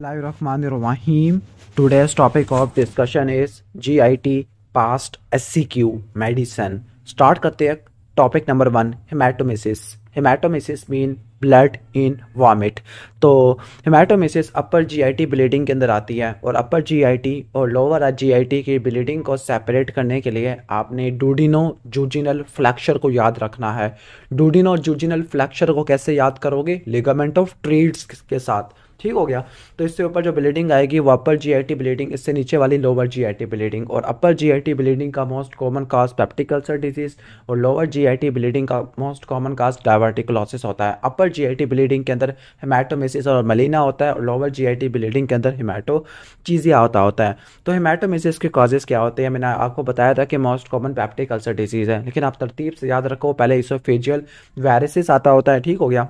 Bismillahirrahmanirrahim. Today's topic of discussion is GIT past SCQ medicine. Start करते हैं. Topic number 1, haematemesis. Haematemesis mean blood in vomit. तो haematemesis अपर GIT bleeding के अंदर आती है और अपर जीआईटी और लोअर जीआईटी की ब्लीडिंग को सेपरेट करने के लिए आपने डूडिनो जूजिनल फ्लैक्चर को याद रखना है. डूडिनो जूजिनल फ्लैक्चर को कैसे याद करोगे? लिगामेंट ऑफ ट्रीड्स के साथ. ठीक हो गया. तो इससे ऊपर जो ब्लीडिंग आएगी वो अपर जीआईटी ब्लीडिंग, इससे नीचे वाली लोअर जीआईटी ब्लीडिंग. और अपर जीआईटी ब्लीडिंग का most common cause peptic ulcer disease और लोअर जीआईटी ब्लीडिंग का मोस्ट कॉमन काज डायवर्टिकुलोसिस होता है. अपर जीआईटी ब्लीडिंग के अंदर हेमाटोमेसिस और मलीना होता है और लोअर जीआईटी ब्लीडिंग के अंदर हेमाटोचीजिया होता है. तो हेमाटोमेसिस के कॉजेज क्या होते हैं? मैंने आपको बताया था कि most common peptic ulcer disease है, लेकिन आप तरतीब से याद रखो. पहले इसोफेजियल वायरसेस आता होता है. ठीक हो गया.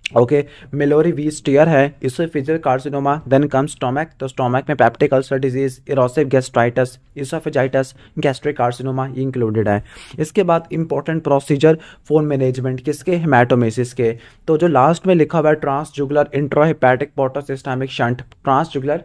ओके. मिलोरी वी स्टीयर है, oesophageal carcinoma. Then come stomach. तो स्टोमक में peptic ulcer disease, erosive gastritis, oesophagitis, gastric carcinoma ये इंक्लूडेड है. इसके बाद इंपॉर्टेंट प्रोसीजर फॉर मैनेजमेंट किसके? हेमाटोमेसिस के. तो जो लास्ट में लिखा हुआ है transjugular intrahepatic portosystemic shunt, transjugular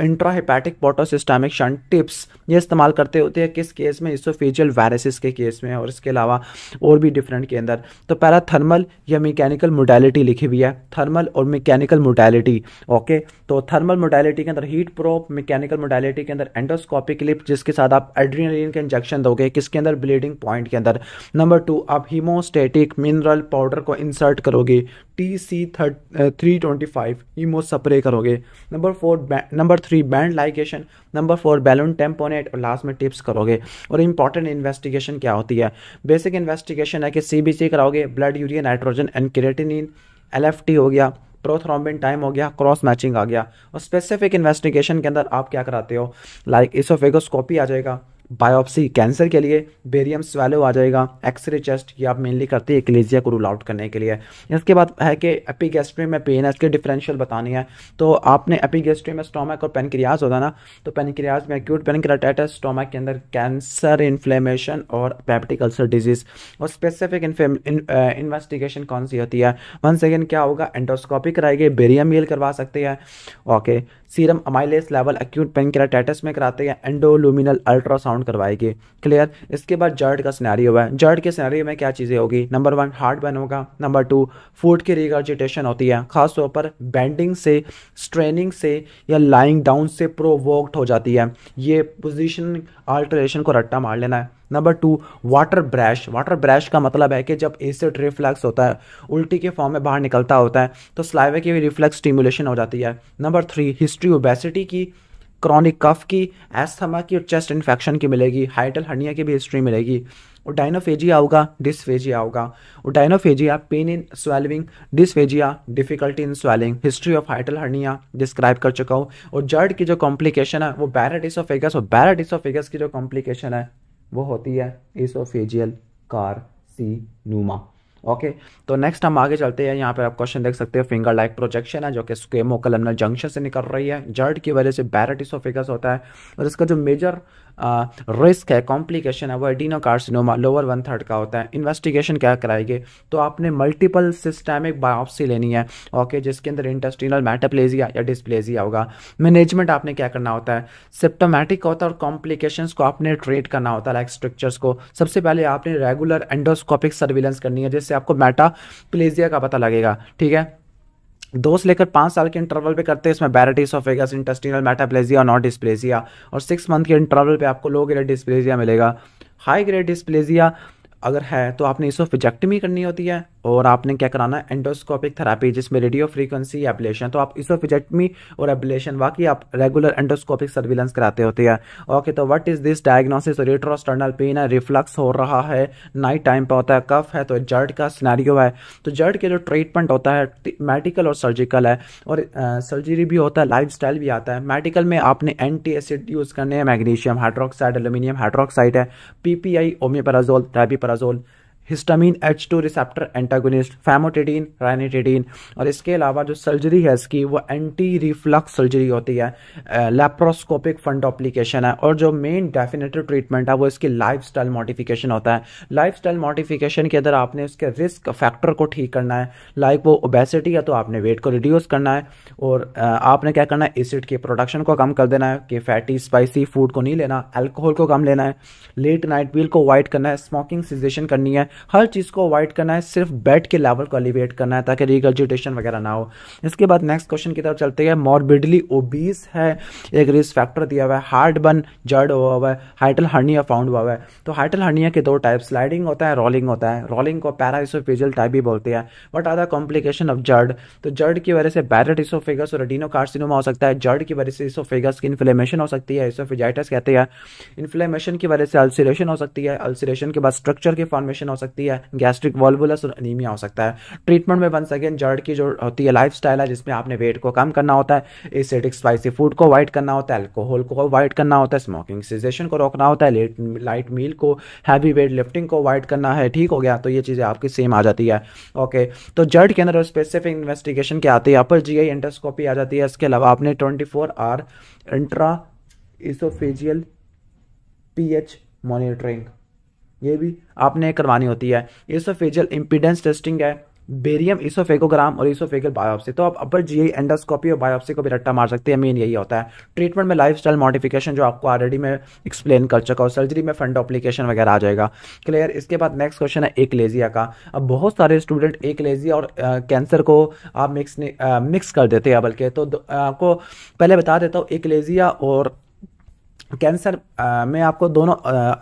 intrahepatic portosystemic shunt TIPS ये इस्तेमाल करते होते हैं किस केस में? इसोफेजियल वायरसेस के केस में और इसके अलावा और भी डिफरेंट के अंदर. तो पहला थर्मल या मैकेनिकल मोडालिटी लिखी हुई है, थर्मल और मैकेनिकल मोडालिटी. ओके. तो थर्मल मोडालिटी के अंदर हीट प्रोब, मैकेनिकल मोडालिटी के अंदर एंडोस्कोपिक क्लिप जिसके साथ आप एड्रेनलिन का इंजेक्शन दोगे. किसके अंदर? ब्लीडिंग पॉइंट के अंदर. नंबर 2, आप हीमोस्टेटिक मिनरल पाउडर को इंसर्ट करोगे, TC325 हीमो स्प्रे करोगे. Number 3 band ligation. Number 4 balloon tamponade. और लास्ट में टिप्स करोगे. और इंपॉर्टेंट इन्वेस्टिगेशन क्या होती है? बेसिक इन्वेस्टिगेशन है कि सीबीसी कराओगे, blood urea nitrogen and creatinine, LFT हो गया, प्रोथ्रोम्बिन टाइम हो गया, क्रॉस मैचिंग आ गया. और स्पेसिफिक इन्वेस्टिगेशन के अंदर आप क्या कराते हो? लाइक इसोफेगोस्कोपी आ जाएगा, बायोप्सी कैंसर के लिए, बेरियम स्वेलो आ जाएगा, एक्सरे चेस्ट ये आप मेनली करते हैं एक्लेजिया को रूल आउट करने के लिए. इसके बाद है कि एपिगैस्ट्री में पेन है, इसके डिफरेंशियल बतानी है. तो आपने एपिगैस्ट्री में स्टोमक और पेनक्रियाज होता ना, तो पेनक्रियाज में एक्यूट पेनक्रियाटाइटिस, स्टोमक के अंदर कैंसर, इन्फ्लेमेशन और पेप्टिक अल्सर डिजीज. और स्पेसिफिक इन्वेस्टिगेशन कौन सी होती है? वन सेकेंड क्या होगा? एंडोस्कोपी कराएंगे, बेरियम मील करवा सकते हैं. Okay. Serum amylase level acute pancreatitis में कराते हैं, एंडोलुमिनल अल्ट्रासाउंड करवाएंगे. क्लियर. इसके बाद जर्ड का सिनेरियो है. जर्ड के सिनेरियो में क्या चीज़ें होगी? नंबर 1 हार्ट बर्न होगा. नंबर 2 फूड की रिगर्जिटेशन होती है, खासतौर पर बेंडिंग से, स्ट्रेनिंग से या लाइंग डाउन से प्रोवोक्ड हो जाती है. ये पोजीशन अल्टरेशन को रट्टा मार लेना है. Number 2 water brash. Water brash का मतलब है कि जब एसिड रिफ्लक्स होता है, उल्टी के फॉर्म में बाहर निकलता होता है, तो स्लाइवा की रिफ्लक्स स्टिमुलेशन हो जाती है. नंबर 3 हिस्ट्री ओबेसिटी की, क्रॉनिक कफ की, एस्थमा की और चेस्ट इन्फेक्शन की मिलेगी. हाइडल हर्निया की भी हिस्ट्री मिलेगी. और डायनोफेजिया होगा, डिस्फेजिया होगा. और odynophagia pain in swelling, dysphagia difficulty in swelling. History of hiatal hernia describe कर चुका हूँ. और जर्ड की जो कॉम्प्लिकेशन है वो बैरेट इसोफेगस, और बैरेट इसोफेगस की जो कॉम्प्लिकेशन है वो होती है इसोफेजियल कार्सिनोमा. ओके. तो नेक्स्ट हम आगे चलते हैं. यहाँ पर आप क्वेश्चन देख सकते हैं. फिंगर लाइक प्रोजेक्शन है जो कि स्क्वेमोकोलम्नर जंक्शन से निकल रही है. जर्ड की वजह से बैरेट इसोफेगस होता है. और इसका जो मेजर रिस्क है, कॉम्प्लिकेशन है, वो एडिनोकार्सिनोमा लोअर 1/3 का होता है. इन्वेस्टिगेशन क्या कराएंगे? तो आपने मल्टीपल सिस्टेमिक बायोप्सी लेनी है. ओके. जिसके अंदर इंटेस्टिनल मेटाप्लेजिया या डिस्प्लेजिया होगा. मैनेजमेंट आपने क्या करना होता है? सिम्प्टोमेटिक होता है और कॉम्प्लिकेशंस को आपने ट्रीट करना होता है, लाइक स्ट्रक्चर्स को. सबसे पहले आपने रेगुलर एंडोस्कोपिक सर्विलेंस करनी है, जिससे आपको मेटाप्लेजिया का पता लगेगा. ठीक है. 2 से लेकर 5 साल के इंटरवल पे करते हैं इसमें बैरेट इसोफेगस, इंटेस्टिनल मेटाप्लेजिया और नॉट डिस्प्लेजिया. और 6 मंथ के इंटरवल पे आपको लो ग्रेड डिस्प्लेजिया मिलेगा. हाई ग्रेड डिस्प्लेजिया अगर है तो आपने इसोफेजेक्टमी करनी होती है और आपने क्या कराना है? एंडोस्कोपिक थेरेपी जिसमें रेडियो फ्रीक्वेंसी एब्लेशन. तो आप इसोफेजेक्टमी और एब्लेशन वाकई आप रेगुलर एंडोस्कोपिक सर्विलेंस कराते होते हैं. ओके. तो what is this diagnosis? Retrosternal pain है, रिफ्लक्स हो रहा है, नाइट टाइम पे होता है, कफ है, तो जर्ड का सिनेरियो है. तो जर्ड के जो ट्रीटमेंट होता है मेडिकल और सर्जिकल है, और सर्जरी भी होता है, लाइफस्टाइल भी आता है. मेडिकल में आपने एंटी एसिड यूज करने हैं, मैग्नीशियम हाइड्रोक्साइड, एल्यूमिनियम हाइड्रोक्साइड है, PPI omeprazole, rabeprazole, histamine H2 receptor antagonist, famotidine, ranitidine. और इसके अलावा जो सर्जरी है इसकी वो एंटी रिफ्लक्स सर्जरी होती है, लैप्रोस्कोपिक फंडोप्लिकेशन है। और जो मेन डेफिनेटिव ट्रीटमेंट है वो इसकी लाइफस्टाइल मॉडिफिकेशन होता है। लाइफस्टाइल मॉडिफिकेशन के अंदर आपने उसके रिस्क फैक्टर को ठीक करना है, लाइक वो ओबेसिटी है तो आपने वेट को रिड्यूस करना है, और आपने क्या करना है, एसिड की प्रोडक्शन को कम कर देना है, कि फैटी स्पाइसी फूड को नहीं लेना, अल्कोहल को कम लेना है, लेट नाइट मील को अवॉइड करना है, स्मोकिंग सिजेशन करनी है, हर चीज़ को अवॉइड करना है, सिर्फ बेड के लेवल को एलिवेट करना है ताकि रिगर्जिटेशन वगैरह ना हो। इसके बाद नेक्स्ट क्वेश्चन की तरफ चलते हैं। मॉर्बिडली ओबीस है, एक रिस्क फैक्टर दिया हुआ है, हार्ट बर्न जड़ हुआ है, हाइटल हर्निया फाउंड हुआ है। तो हाइटल हर्निया के दो टाइप, स्लाइडिंग होता है, रोलिंग होता है। रोलिंग को पैराइसोफेजियल टाइप भी बोलते हैं। What are the complication of GERD? तो जड़ की वजह से बैरेट इसोफेगस और एडिनोकार्सिनोमा हो सकता है। जड़ की वजह से इसोफेगस की इन्फ्लेमेशन हो सकती है, इसोफेजाइटिस कहते हैं। इन्फ्लेमेशन की वजह से अल्सरेशन हो सकती है, अल्सरेशन के बाद स्ट्रक्चर की फॉर्मेशन हो सकती है, गैस्ट्रिक वॉल्वुलस और एनीमिया हो सकता है। ट्रीटमेंट में वंस अगेन जड़ की जो होती है लाइफस्टाइल है, जिसमें आपने वेट को कम करना होता है, एसिडिक स्पाइसी फूड को अवॉइड करना होता है, अल्कोहल को अवॉइड करना होता है, स्मोकिंग सिजेशन को रोकना होता है, लाइट मील को, हैवी वेट लिफ्टिंग को अवॉइड करना है। ठीक हो गया, तो ये चीज़ें आपकी सेम आ जाती है। ओके, तो जड़ के अंदर स्पेसिफिक इन्वेस्टिगेशन क्या आती है? अपर जीआई एंडोस्कोपी आ जाती है। इसके अलावा आपने 24 hour intra oesophageal pH monitoring ये भी आपने करवानी होती है। इसोफेजियल इम्पीडेंस टेस्टिंग है, बेरियम इसोफेगोग्राम और इसोफेगल बायोप्सी। तो आप अपर जीआई एंडोस्कोपी और बायोप्सी को भी रट्टा मार सकते हैं, मेन यही होता है। ट्रीटमेंट में लाइफस्टाइल मॉडिफिकेशन जो आपको ऑलरेडी मैं एक्सप्लेन कर चुका हूँ, सर्जरी में फंडोप्लिकेशन वगैरह आ जाएगा। क्लियर? इसके बाद नेक्स्ट क्वेश्चन है एकलेजिया का। अब बहुत सारे स्टूडेंट एकलेजिया और कैंसर को आप मिक्स कर देते हैं, बल्कि तो आपको पहले बता देता हूँ एकलेजिया और कैंसर में आपको दोनों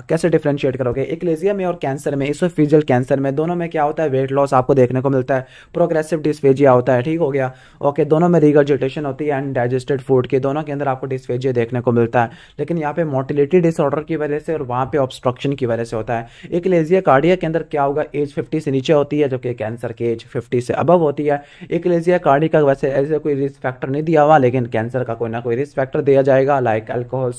कैसे डिफरेंशिएट करोगे। एकलेजिया में और कैंसर में, इसोफेजियल कैंसर में, दोनों में क्या होता है, वेट लॉस आपको देखने को मिलता है, प्रोग्रेसिव डिस्फेजिया होता है। ठीक हो गया, ओके। दोनों में रिगर्जिटेशन होती है, अनडाइजेस्टेड फूड के, दोनों के अंदर आपको डिस्फेजिया देखने को मिलता है। लेकिन यहाँ पे मोटिलिटी डिसऑर्डर की वजह से और वहाँ पे ऑब्स्ट्रक्शन की वजह से होता है। एकलेजिया कार्डिया के अंदर क्या होगा, एज 50 से नीचे होती है, जबकि कैंसर की एज 50 से अबव होती है। एकलेजिया कार्डिया का वैसे ऐसे कोई रिस्क फैक्टर नहीं दिया हुआ, लेकिन कैंसर का कोई ना कोई रिस्क फैक्टर दिया जाएगा, लाइक अल्कोहल,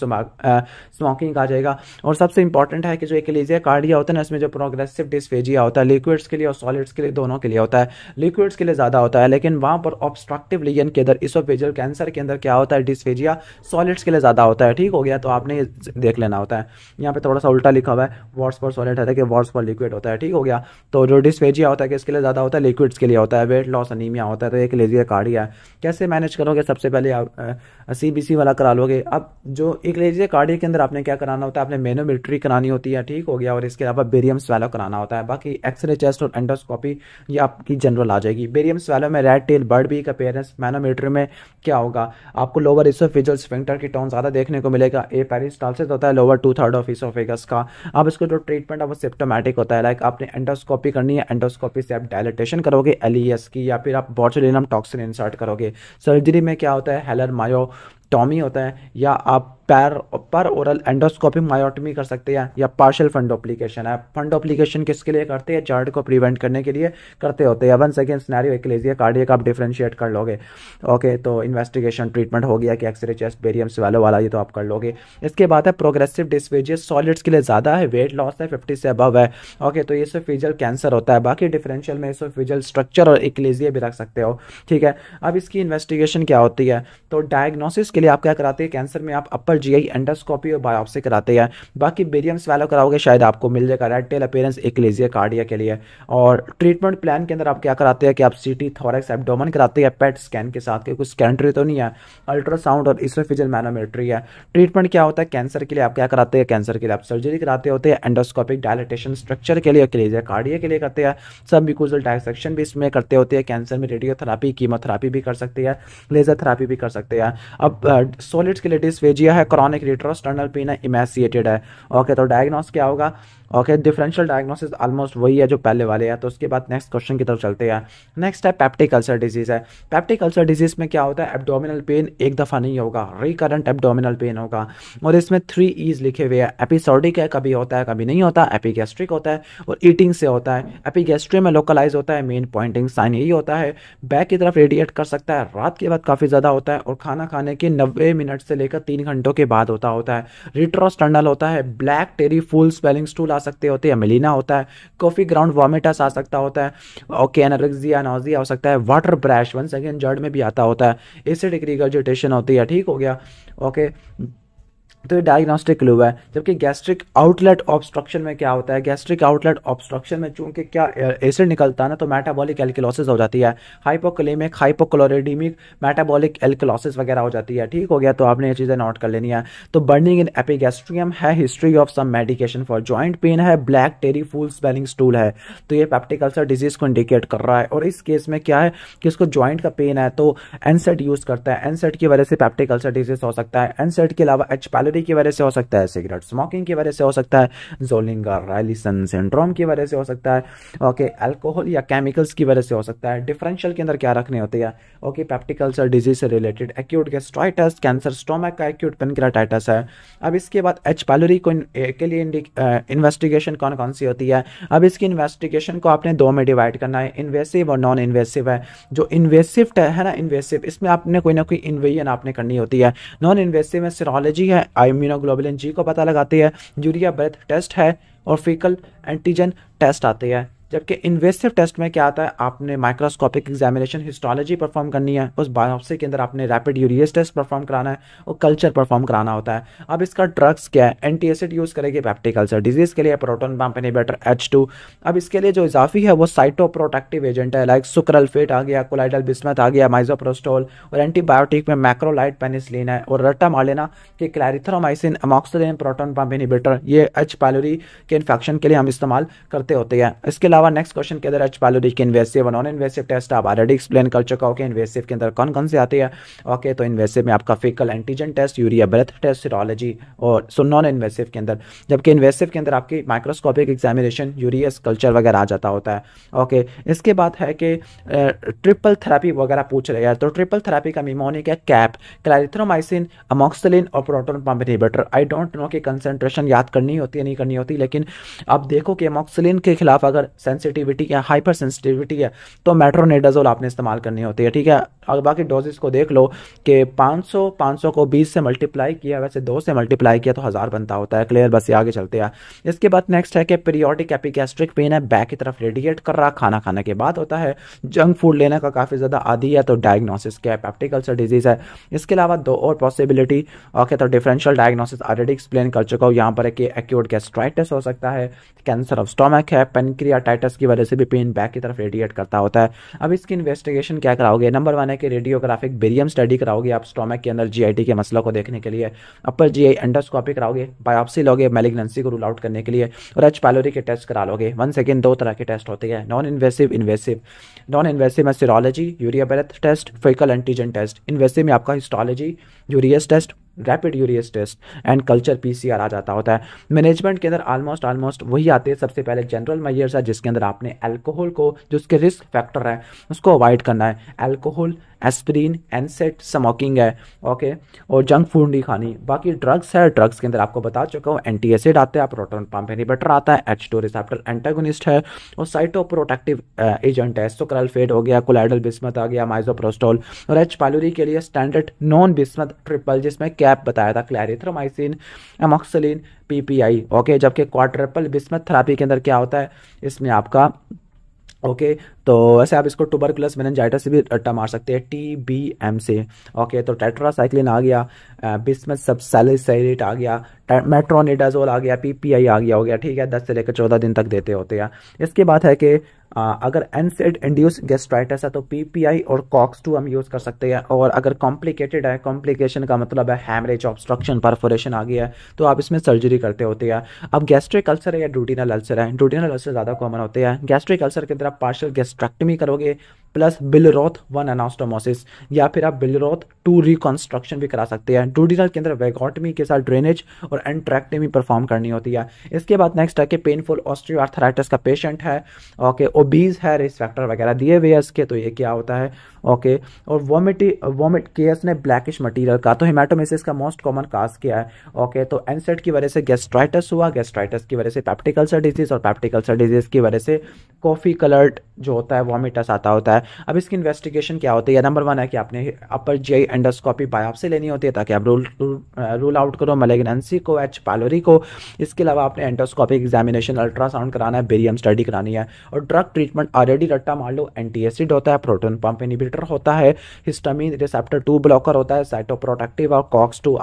स्मोकिंग आ जाएगा। और सबसे इंपॉर्टेंट है कि जो एकलेजिया कार्डिया होता है ना, इसमें जो प्रोग्रेसिव डिस्फेजिया होता है, लिक्विड्स के लिए और सॉलिड्स के लिए, दोनों के लिए होता है। लिक्विड्स के लिए ज़्यादा होता है, लेकिन वहाँ पर ऑब्स्ट्रक्टिव लीजन के अंदर, इसोफेजियल कैंसर के अंदर क्या होता है, डिस्फेजिया सॉलिड्स के लिए ज़्यादा होता है। ठीक हो गया, तो आपने ये देख लेना होता है। यहाँ पे थोड़ा सा उल्टा लिखा हुआ है, वॉट्स पर सॉलिड है कि वॉट्स पर लिक्विड होता है। ठीक हो गया, तो जो डिस्फेजिया होता है किसके लिए ज़्यादा होता है, लिक्विड्स के लिए होता है, वेट लॉस, अनीमिया होता है। तो एकलेजिया कार्डिया है, कैसे मैनेज करोगे? सबसे पहले आप सीबीसी वाला करा लोगे। अब जो एकलेजिया कार्डिया के अंदर आपने क्या कराना होता है, आपने मैनोमेट्री करानी होती है। ठीक हो गया, और इसके अलावा बेरियम स्वैलो कराना होता है। बाकी एक्सरे, चेस्ट और एंडोस्कोपी ये आपकी जनरल आ जाएगी। बेरियम स्वैलो में रेड टेल बर्ड बी का अपीयरेंस, मैनोमेट्री में क्या होगा, आपको लोअर इसोफेजियल स्फिंक्टर की टोन ज़्यादा देखने को मिलेगा। ए पेरिस्टाल्सिस होता है लोअर 2/3 ऑफ इसोफेगस का। अब इसको जो ट्रीटमेंट है वो सिम्प्टोमेटिक होता है, लाइक आपने एंडोस्कोपी करनी है, एंडोस्कोपी से आप डायलिटेशन करोगे एलईएस की, या फिर आप बॉटुलिनम टॉक्सिन इंसर्ट करोगे। सर्जरी में क्या होता है, हेलर मायोटॉमी होता है, या आप पर ओरल एंडोस्कोपिक मायोटमी कर सकते हैं, या पार्शियल फंडोप्लिकेशन है। फंडोप्लिकेशन किसके लिए करते हैं, जर्ड को प्रिवेंट करने के लिए करते होते हैं। 1 सेकेंड सिनेरियो एकलेजिया कार्डिया का आप डिफरेंशिएट कर लोगे। ओके, तो इन्वेस्टिगेशन ट्रीटमेंट हो गया कि एक्सरे, चेस्ट, बेरियम स्वैलो वाला, ये तो आप कर लोगे। इसके बाद है प्रोग्रेसिव डिस्फेजिया, सॉलिड्स के लिए ज़्यादा है, वेट लॉस है, 50 से अबव है। ओके, तो ये इसोफेजियल कैंसर होता है। बाकी डिफरेंशियल में इसोफेजियल स्ट्रक्चर और एकलेजिया भी रख सकते हो। ठीक है, अब इसकी इन्वेस्टिगेशन क्या होती है, तो डायग्नोसिस के लिए आप क्या कराते हैं, कैंसर में आप अपर जीआई एंडोस्कोपी और बायोप्सी कराते हैं। बाकी बेरियम स्वैलो कराओगे, शायद आपको मिल जाएगा रेड टेल अपीयरेंस एकलेजिया कार्डिया के लिए। और ट्रीटमेंट प्लान के अंदर आप क्या कराते हैं कि आप सीटी, थोरैक्स, एब्डोमेन कराते हैं पेट स्कैन के साथ, क्योंकि स्कैंट्री तो नहीं है, अल्ट्रासाउंड और इसोफेजियल मैनोमेट्री है। ट्रीटमेंट क्या होता है, कैंसर के लिए आप क्या कराते हैं, कैंसर के लिए आप सर्जरी कराते होते हैं, एंडोस्कोपिक डायलिटेशन, स्ट्रक्चर के लिए एकलेजिया कार्डिया के लिए करते हैं, सब म्यूकोजल डायसेक्शन भी इसमें करते होते हैं। कैंसर में रेडियोथेरापी, कीमोथेरापी भी कर सकते हैं, लेजर थेरापी भी कर सकते हैं। अब सॉलिड्स के लिए डिस्फेजिया है, क्रॉनिक रेट्रोस्टर्नल पेन है, इमैसिएटेड है। ओके, तो डायग्नोस क्या होगा, ओके, डिफरेंशियल डायग्नोसिस ऑलमोस्ट वही है जो पहले वाले हैं। तो उसके बाद नेक्स्ट क्वेश्चन की तरफ चलते हैं। नेक्स्ट है पेप्टिक अल्सर डिजीज है। पेप्टिक अल्सर डिजीज में क्या होता है, एब्डोमिनल पेन एक दफ़ा नहीं होगा, रिकरेंट एब्डोमिनल पेन होगा। और इसमें 3 E's लिखे हुए हैं, एपिसोडिक है, कभी होता है कभी नहीं होता, एपिगैस्ट्रिक होता है, और ईटिंग से होता है। एपिगैस्ट्रिक में लोकलाइज होता है, मेन पॉइंटिंग साइन यही होता है, बैक की तरफ रेडिएट कर सकता है, रात के बाद काफ़ी ज़्यादा होता है, और खाना खाने के 90 मिनट से लेकर 3 घंटों के बाद होता है। रिट्रोस्टर्नल होता है, ब्लैक टेरी फुल स्पेलिंग स्टूल आ सकती होती है, मिलीना होता है, कॉफी ग्राउंड वॉमिटस आ सकता होता है, ओके, एनोरेक्सिया, नोजिया हो सकता है, वाटर ब्रैश वंस अगेन जड़ में भी आता होता है, एसिडिक रिगर्जिटेशन होती है, ठीक हो गया, ओके। तो ये डायग्नोस्टिक क्लू है। जबकि गैस्ट्रिक आउटलेट ऑब्स्ट्रक्शन में क्या होता है, गैस्ट्रिक आउटलेट ऑब्स्ट्रक्शन में चूंकि क्या एसिड निकलता है ना, तो मेटाबॉलिक एल्कलोसिस हो जाती है, हाइपोकलेमिक, हाइपोक्लोरिडीमिक, मेटाबॉलिक एल्कलोसिस वगैरह हो जाती है, ठीक हो गया। तो आपने ये चीज़ें नोट कर लेनी है। तो बर्निंग इन एपिगैस्ट्रियम है, history of some medication for joint pain है, black tarry foul smelling stool है, तो ये पेप्टिक अल्सर डिजीज को इंडिकेट कर रहा है। और इस केस में क्या है कि इसको जॉइंट का पेन है तो एनसेट यूज करता है, एनसेट की वजह से पेप्टिक अल्सर डिजीज हो सकता है। एनसेट के अलावा एच पायलोरी की वजह से हो सकता है, सिगरेट स्मोकिंग की वजह से हो सकता है, जोलिंगर रायलिसन सिंड्रोम की वजह से हो सकता है, ओके, अल्कोहल या केमिकल्स की वजह से हो सकता है। डिफरेंशियल के अंदर क्या रखने होते हैं, ओके, पेप्टिक अल्सर डिजीज से related acute gastritis, cancer stomach का एक्यूट पेनक्रेटाइटिस है। अब इसके बाद एच पायलोरी को के लिए इन्वेस्टिगेशन कौन कौन सी होती है। अब इसकी इन्वेस्टिगेशन को आपने दो में डिवाइड करना है, इन्वेसिव और नॉन इन्वेसिव है। जो इन्वेसिव है ना, इन्वेसिव, इसमें आपने कोई ना कोई इन्वेजन आपने करनी होती है। नॉन इन्वेसिव में सीरोलॉजी है, इम्यूनोग्लोबुलिन जी को पता लगाती है, यूरिया ब्रेथ टेस्ट है और फीकल एंटीजन टेस्ट आते हैं। जबकि इन्वेसिव टेस्ट में क्या आता है, आपने माइक्रोस्कोपिक एग्जामिनेशन, हिस्टोलॉजी परफॉर्म करनी है, उस बायोप्सी के अंदर आपने रैपिड यूरियस टेस्ट परफॉर्म कराना है और कल्चर परफॉर्म कराना होता है। अब इसका ड्रग्स क्या है, एंटी एसिड यूज करेगी पेप्टिक अल्सर डिजीज के लिए, प्रोटॉन पंप इनहिबिटर H2। अब इसके लिए जो इजाफी है वो साइटोप्रोटेक्टिव एजेंट है, लाइक सुक्रल्फेट आ गया, कोलाइडल बिस्मथ आ गया, माइजोप्रोस्टोल। और एंटीबायोटिक में मैक्रोलाइड पेनिसिलिन है। और रट्टा मार लेना कि clarithromycin, amoxicillin, proton pump inhibitor, ये एच पायलोरी के इन्फेक्शन के लिए हम इस्तेमाल करते होते हैं। इसके अलावा नेक्स्ट क्वेश्चन के अंदर एच पायलोरी के इन्वेसिव और नॉन इन्वेसिव टेस्ट आप ऑलरेडी एक्सप्लेन कर चुका हो कि इन्वेसिव के अंदर कौन कौन से आते हैं, ओके। तो इन्वेसिव में आपका faecal antigen test, urea breath test, serology, और नॉन इन्वेसिव के अंदर, जबकि इन्वेसिव के अंदर आपकी माइक्रोस्कोपिक एग्जामिनेशन, यूरियस कल्चर वगैरह आ जाता होता है, ओके। इसके बाद है कि ट्रिपल थेरेपी वगैरह पूछ रहे हैं, तो ट्रिपल थेरेपी का निमोनिक है कैप, क्लैरिथ्रोमाइसिन, अमोक्सिलिन और proton pump inhibitor. I don't know कि कंसंट्रेशन याद करनी होती है नहीं करनी होती, लेकिन अब देखो कि अमोक्सिलिन के खिलाफ अगर सेंसिटिविटी या हाइपर सेंसिटिविटी है तो मेट्रोनिडाजोल आपने इस्तेमाल करनी होती है, ठीक है। और बाकी डोजेस को देख लो कि 500 को 20 से मल्टीप्लाई किया, वैसे 2 से मल्टीप्लाई किया तो 1000 बनता होता है, क्लियर। बस ये आगे चलते हैं। इसके बाद नेक्स्ट है कि पीरियोडिक एपिगैस्ट्रिक पेन है, बैक की तरफ रेडिएट कर रहा, खाना खाने के बाद होता है, जंक फूड लेने का काफ़ी ज़्यादा आदी है, तो डायग्नोसिस क्या है, पेप्टिक अल्सर डिजीज है। इसके अलावा दो और पॉसिबिलिटी, ओके, तो डिफरेंशियल डायग्नोसिस ऑलरेडी एक्सप्लेन कर चुका हूँ यहाँ पर, कि एक्यूट गैस्ट्राइटिस हो सकता है, कैंसर ऑफ स्टोमक है, पेनक्रियाटाइटिस की वजह से भी पेन बैक की तरफ रेडिएट करता होता है। अब इसकी इन्वेस्टिगेशन क्या कराओगे, नंबर 1 है कि रेडियोग्राफिक बेरियम स्टडी कराओगे आप स्टोमक के अंदर जीआईटी के मसलों को देखने के लिए, अपर जीआई एंडोस्कोपी कराओगे, बायोप्सी लोगे मैलिग्नेंसी को रूल आउट करने के लिए, और एच पायलोरी के टेस्ट करा लोगे। वन सेकेंड, दो तरह के टेस्ट होते हैं, non invasive, invasive. Non invasive में serology, urea breath test, faecal antigen test. Invasive में आपका histology, urease test, rapid urease test and culture PCR आ जाता होता है। मैनेजमेंट के अंदर ऑलमोस्ट वही आते हैं। सबसे पहले जनरल मेजर्स है, जिसके अंदर आपने अल्कोहल को, जो उसके रिस्क फैक्टर है उसको अवॉइड करना है। अल्कोहल, एस्पिरिन, एनसेट, स्मोकिंग है, ओके, और जंक फूड नहीं खानी। बाकी ड्रग्स है, ड्रग्स के अंदर आपको बता चुका हूँ, एंटी एसिड आते हैं, प्रोटॉन पंप इनहिबिटर आता है, H2 रिसेप्टर एंटागोनिस्ट है, और साइटोप्रोटेक्टिव एजेंट है, सुक्रल्फेट हो गया, कोलाइडल बिस्मथ आ गया, माइजोप्रोस्टोल। और एच पायलोरी के लिए स्टैंडर्ड नॉन बिस्मथ ट्रिपल, जिसमें कैप बताया था, क्लैरिथ्रोमाइसिन, अमोक्सिलिन, PPI, ओके। जबकि क्वाड्रपल बिस्मथ थेरेपी के अंदर क्या होता है, इसमें आपका, ओके, तो वैसे आप इसको ट्यूबरकुलस मेनिंजाइटिस से भी रट्टा मार सकते हैं, TBM से, ओके। तो टेट्रासाइक्लिन आ गया, बिस्मथ सबसैलिसाइलेट आ गया, मेट्रोनिडाजोल आ गया, PPI आ गया, हो गया, ठीक है। 10 से लेकर 14 दिन तक देते होते हैं। इसके बाद है कि अगर एनसेड इंड्यूस गैस्ट्राइटिस है तो PPI और COX-2 हम यूज़ कर सकते हैं। और अगर कॉम्प्लिकेटेड है, कॉम्प्लिकेशन का मतलब है हैमरेज, ऑब्स्ट्रक्शन, परफोरेशन आ गया है, तो आप इसमें सर्जरी करते होते हैं। अब गैस्ट्रिक अल्सर है या ड्यूटिनल अल्सर है, ड्यूटिनल अल्सर ज़्यादा कॉमन होते हैं। गैस्ट्रिक अल्सर के अंदर आप पार्शियल गैस्ट्रेक्टमी करोगे प्लस बिलरोथ 1 एनास्टोमोसिस, या फिर आप बिलरोथ 2 रिकॉन्स्ट्रक्शन भी करा सकते हैं। ड्यूटिनल के अंदर वैगोटमी के साथ ड्रेनेज और एंट्रैक्टमी परफॉर्म करनी होती है। इसके बाद नेक्स्ट है कि पेनफुल ऑस्टियोआर्थराइटिस का पेशेंट है, ओके, ओबीज है, रिस्क फैक्टर वगैरह दिए हुए हैं इसके, तो ये क्या होता है, ओके। और वोमिट केस ने ब्लैकिश मटीरियल का, तो हेमाटोमेसिस का मोस्ट कॉमन काज क्या है, ओके। तो एनसेट की वजह से गैस्ट्राइटिस हुआ, गैस्ट्राइटिस की वजह से पेप्टिक अल्सर डिजीज, और पेप्टिक अल्सर डिजीज की वजह से कॉफी कलर्ड जो होता है वोमिटस आता होता है। अब इसकी इन्वेस्टिगेशन क्या होती है, नंबर 1 है कि आपने अपर जीआई एंडोस्कोपी बायोप्सी लेनी होती है ताकि आप रूल आउट करो मैलिग्नेंसी को, एच पायलोरी को। इसके अलावा आपने एंडोस्कोपिक एग्जामिनेशन, अल्ट्रासाउंड कराना है, बेरियम स्टडी करानी है। और ड्रग ट्रीटमेंट ऑलरेडी रट्टा मार लो, एंटीएसिड होता है, प्रोटॉन पंप इनहिबिटर होता है, हिस्टामिन रिसेप्टर 2 ब्लॉकर होता है, साइटोप्रोटेक्टिव और कॉक्स-2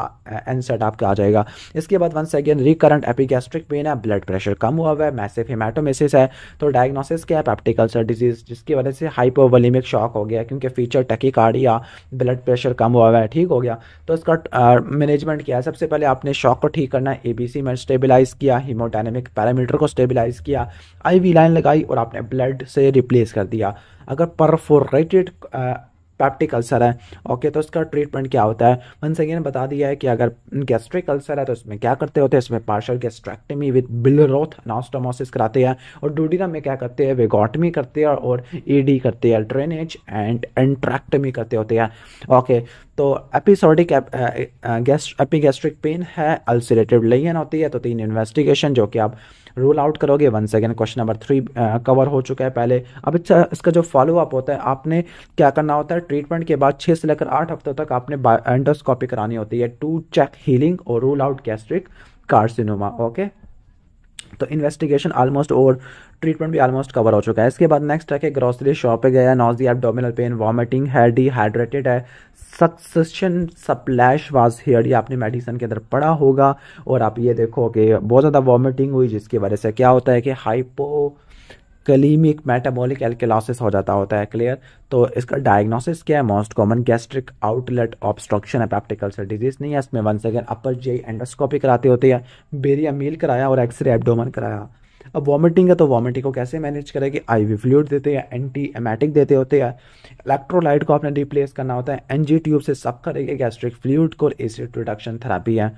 एनसेड आपका आ जाएगा। इसके बाद once again recurrent epigastric pain है, ब्लड प्रेशर कम हुआ हुआ है, मैसिव हेमाटोमेसिस है। तो डायग्नोसिस क्या है, पेप्टिक अल्सर डिजीज, जिसकी वजह से हाइपोवोलेमिक शॉक हो गया क्योंकि फीचर टैकीकार्डिया, ब्लड प्रेशर कम हुआ हुआ है, ठीक हो गया। तो इसका मैनेजमेंट क्या है, सबसे पहले आपने शॉक को ठीक करना है, एबीसी में स्टेबलाइज किया, हीमोडायनेमिक पैरामीटर को स्टेबलाइज किया, आईवी लाइन लगाई और आपने ब्लड से रिप्लेस कर दिया। अगर परफोरेटेड पैप्टिक अल्सर है, ओके, तो इसका ट्रीटमेंट क्या होता है, वंस अगेन बता दिया है कि अगर गैस्ट्रिक अल्सर है तो इसमें क्या करते होते हैं, इसमें पार्शियल गैस्ट्रेक्टमी विद बिलरोथ अनास्टोमोसिस कराते हैं, और डूडिनम में क्या करते हैं, वेगोटमी करते हैं और ईडी करते हैं, ड्रेनेज एंड एंट्रैक्टमी करते होते हैं, ओके। तो एपिसोडिक एपिगैस्ट्रिक पेन है, अल्सरेटिव लेजन होती है। तो 3 इन्वेस्टिगेशन जो कि आप रूल आउट करोगे। Once again question number 3 cover हो चुका है पहले। अब इसका जो फॉलो अप होता है, आपने क्या करना होता है, ट्रीटमेंट के बाद 6 से लेकर 8 हफ्तों तक आपने एंडोस्कोपी करानी होती है टू चेक हीलिंग और rule out gastric carcinoma, okay. तो इन्वेस्टिगेशन ऑलमोस्ट और ट्रीटमेंट भी ऑलमोस्ट कवर हो चुका है। इसके बाद नेक्स्ट है कि ग्रोसरी शॉप पे गया, नॉजिया, एब्डोमिनल पेन, वॉमिटिंग है, डिहाइड्रेटेड है, सक्सेशन स्प्लैश वाज हियर, ये आपने मेडिसिन के अंदर पढ़ा होगा। और आप ये देखो कि बहुत ज़्यादा वॉमिटिंग हुई, जिसकी वजह से क्या होता है कि हाइपोकलीमिक मेटाबॉलिक एल्कलासिस हो जाता होता है, क्लियर। तो इसका डायग्नोसिस क्या है, most common gastric outlet obstruction है, पेप्टिक अल्सर डिजीज नहीं है। इसमें once again upper GI endoscopy कराते होते हैं, बेरियम मील कराया और एक्सरे एब्डोमेन कराया। अब वॉमिटिंग है तो वॉमिटिंग को कैसे मैनेज करेगी, आईवी फ्लूइड देते हैं, एंटी एमेटिक देते होते हैं, इलेक्ट्रोलाइट को आपने रिप्लेस करना होता है, एनजी ट्यूब से सब करेंगे गैस्ट्रिक फ्लूइड को, एसिड रिडक्शन थेरेपी है।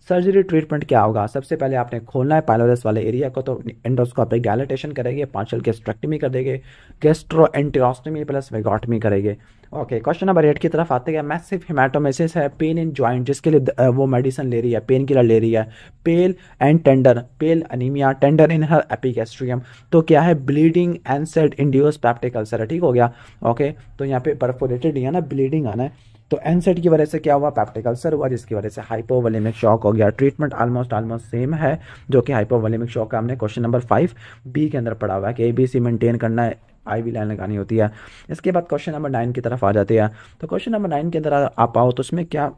सर्जरी ट्रीटमेंट क्या होगा, सबसे पहले आपने खोलना है पाइलोरस वाले एरिया को, तो एंडोस्कोपिक डायलिटेशन करेंगे, पार्शियल गैस्ट्रेक्टमी कर देंगे, गैस्ट्रोएंटेरोस्टोमी प्लस वेगोटमी करेंगे, ओके। क्वेश्चन नंबर 8 की तरफ आते हैं। मैसिव हेमाटोमेसिस है, पेन इन जॉइंट, जिसके लिए वो मेडिसिन ले रही है, पेन किलर ले रही है, pale and tender, pale anaemia, tender in her epigastrium. तो क्या है, bleeding NSAID induced peptic ulcer है, ठीक हो गया, ओके। तो यहाँ पे परफोरेटेड है ना, ब्लीडिंग आना है, तो एनसेड की वजह से क्या हुआ, पेप्टिक अल्सर हुआ, जिसकी वजह से हाइपोवोलेमिक शॉक हो गया। ट्रीटमेंट ऑलमोस्ट सेम है जो कि हाइपोवोलेमिक शॉक का हमने क्वेश्चन नंबर 5 बी के अंदर पढ़ा हुआ है कि एबीसी मेंटेन करना है, आईवी लाइन लगानी होती है। इसके बाद क्वेश्चन नंबर 9 की तरफ आ जाते हैं। तो क्वेश्चन नंबर 9 के अंदर आप आओ तो उसमें क्या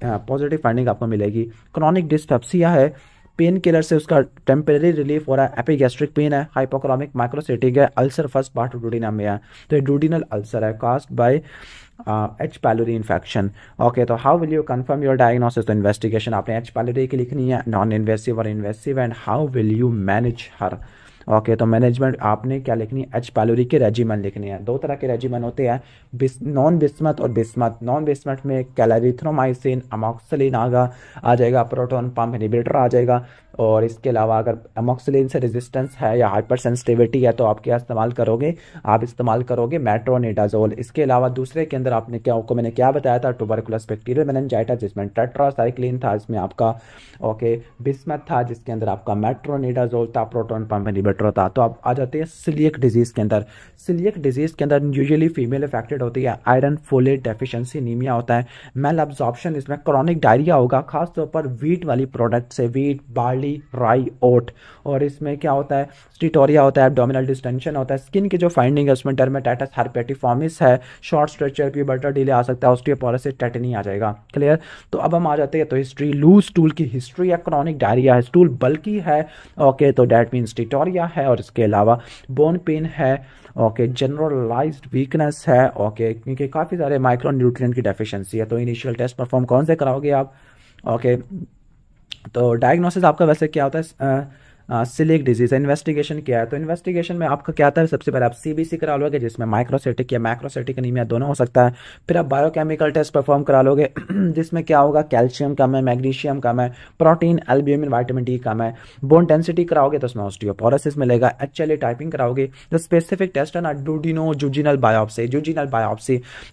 पॉजिटिव फाइंडिंग आपको मिलेगी, क्रॉनिक डिस्पेप्सिया है, पेन किलर से उसका टेम्परेरी रिलीफ हो रहा है, एपिगैस्ट्रिक पेन है, हाइपोक्रोमिक माइक्रोसिटिक है, अल्सर फर्स्ट पार्ट डूडिनम में है, तो ये डूडिनल अल्सर है caused by H pylori infection, okay. तो how will you confirm your diagnosis, तो इन्वेस्टिगेशन आपने एच पायलोरी की लिखनी है, नॉन इन्वेसिव और invasive, and how will you manage her, okay. तो मैनेजमेंट आपने क्या लिखनी है, एच पायलोरी के रेजिमेंट लिखनी है। 2 तरह के रेजिमेंट होते हैं, नॉन बिस्मथ और बिस्मथ। नॉन बिस्मथ में कैलेरिथ्रोमाइसिन, अमोक्सिलिन आ जाएगा, प्रोटॉन पंप इनहिबिटर आ जाएगा, और इसके अलावा अगर अमोक्सिलिन से रेजिस्टेंस है या हाइपर सेंसिटिविटी है तो आप क्या इस्तेमाल करोगे, आप इस्तेमाल करोगे मेट्रोनिडाजोल। इसके अलावा दूसरे के अंदर आपने क्या, आपको मैंने क्या बताया था, ट्यूबरकुलस बैक्टीरियल मेनिंजाइटिस जिसमें टेट्रासाइक्लिन था, इसमें आपका ओके बिस्मथ था जिसके अंदर आपका मेट्रोनिडाजोल था, प्रोटॉन पंप इनहिबिटर था। तो आप आ जाते हैं सिलियक डिजीज के अंदर। सिलियक डिजीज के अंदर यूजुअली फीमेल अफेक्टेड होती है, आयरन फोलेट डेफिशिएंसी एनीमिया होता है, मेल अब्जॉर्प्शन, इसमें क्रॉनिक डायरिया होगा, खासतौर पर वीट वाली प्रोडक्ट से, वीट, बार्ली, राई, ओट। और इसमें क्या होता है, स्टिटोरिया होता है, एब्डोमिनल डिस्टेंशन होता है। स्किन की जो फाइंडिंग है उसमें डर्मेटाइटिस हर्पेटिफॉर्मिस है, शॉर्ट स्ट्रेचर, प्यूबर्टल डिले आ सकता है, ऑस्टियोपोरोसिस, टेटनी आ जाएगा, क्लियर। तो अब हम आ जाते हैं तो हिस्ट्री, लूज स्टूल की हिस्ट्री है, क्रॉनिक डायरिया है, स्टूल बल्की है, ओके, तो दैट मीन्स स्टिटोरिया है, और इसके अलावा बोन पेन है, ओके, जनरलाइज्ड वीकनेस है, ओके, क्योंकि काफ़ी सारे माइक्रो न्यूट्रिएंट की डेफिशिएंसी है। तो इनिशियल टेस्ट परफॉर्म कौन से कराओगे आप, ओके। तो डायग्नोसिस आपका वैसे क्या होता है, सिलिक डिजीज। इन्वेस्टिगेशन क्या है, तो इन्वेस्टिगेशन में आपका क्या आता है, सबसे पहले आप सीबीसी करा लोगे जिसमें माइक्रोसिटिक या मैक्रोसिटिक एनीमिया दोनों हो सकता है। फिर आप बायोकेमिकल टेस्ट परफॉर्म करा लोगे जिसमें क्या होगा, कैल्शियम कम है, मैग्नीशियम कम है, प्रोटीन, एल्ब्यूमिन, विटामिन डी कम है। बोन डेंसिटी कराओगे तो उसमें ऑस्टियोपोरोसिस मिलेगा। एचएलए टाइपिंग कराओगे। जो स्पेसिफिक टेस्ट है ना, डूडिनो जुजिनल बायोप्सी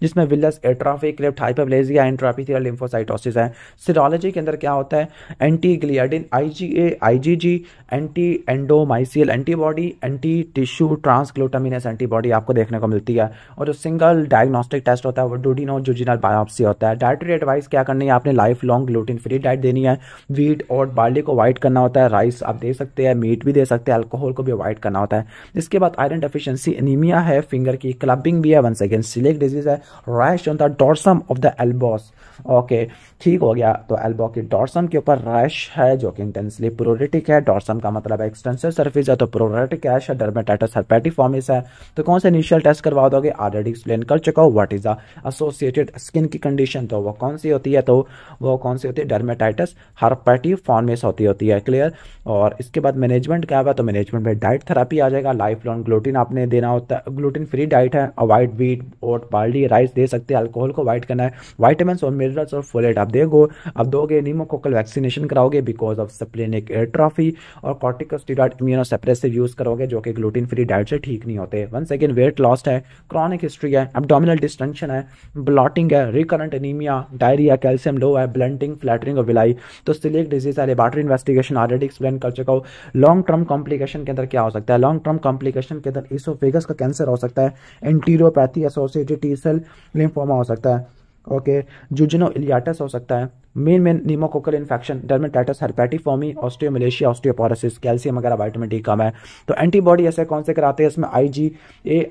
जिसमें villous atrophy, cleft hyperplasia, intraepithelial lymphocytosis है। सीरोलॉजी के अंदर क्या होता है, anti gliadin, IgA, IgG, anti endomysial antibody, anti tissue transglutaminase antibody आपको देखने को मिलती है। और जो सिंगल डायग्नोस्टिक टेस्ट होता है वो डुडिनोजुजिनल बायोप्सी होता है। डाइटरी एडवाइस क्या करनी है, आपने life long gluten free diet देनी है। वीट और बार्ली को अवॉइड करना होता है, राइस आप दे सकते हैं, मीट भी दे सकते हैं, अल्कोहल को भी अवॉइड करना होता है। इसके बाद आयरन डेफिशिएंसी एनीमिया है, फिंगर की क्लबिंग भी है, वन सेकेंड सिलिक डिजीज है, rash on the dorsum of the elbows. Okay ठीक हो गया। तो एल्बो की डॉर्सम के ऊपर रैश है जो कि इंटेंसली प्रोरेटिक है। डॉर्सम का मतलब है एक्सटेंसिव सरफेस है, तो प्रोरेटिक रैश है। डर्मेटाइटिस हर्पेटिफॉर्मिस है। तो कौन सा इनिशियल टेस्ट करवा दोगे, ऑलरेडी एक्सप्लेन कर चुका हूँ। What is the associated skin की कंडीशन, तो वो कौन सी होती है, तो वो कौन सी होती है, डर्मेटाइटिस हर्पेटिफॉर्मिस होती है। क्लियर। और इसके बाद मैनेजमेंट क्या होगा, तो मैनेजमेंट में डाइट थेरेपी आ जाएगा। लाइफ लॉन्ग ग्लूटेन आपने देना होता है, ग्लूटेन फ्री डाइट है, अवॉइड वीट ओट बार्ली राइस दे सकते हैं, अल्कोहल को अवॉइड करना है। वाइटामिन और मिनरल्स और फोलेट आप दोगे। नीमोकोकल वैक्सीनेशन कराओगे बिकॉज ऑफ स्प्लेनिक एट्रोफी। और कॉर्टिकोस्टेरॉइड इम्यूनोसप्रेसिव यूज करोगे जो कि ग्लूटेन फ्री डाइट से ठीक नहीं होते। वन सेकेंड वेट लॉस है, क्रॉनिक हिस्ट्री है, एब्डोमिनल डिस्टेंशन है, ब्लॉटिंग है, रिकरेंट एनीमिया, डायरिया, कैल्शियम लो है, ब्लंटिंग फ्लैटरिंग और विलाई। तो सिलिक डिजीज है, लेबोरेटरी इन्वेस्टिगेशन ऑलरेडी एक्सप्लेन कर चुका हूँ। लॉन्ग टर्म कॉम्प्लिकेशन के अंदर क्या हो सकता है, लॉन्ग टर्म कॉम्प्लिकेशन के अंदर इसोफेगस का कैंसर हो सकता है, enteropathy associated T cell lymphoma हो सकता है। ओके जुजिनो इलियाटस हो सकता है। मेन pneumococcal infection, dermatitis herpetiformis, osteomalacia, osteoporosis, calcium वगैरह, विटामिन डी कम है। तो एंटीबॉडी ऐसे कौन से कराते हैं, इसमें IgA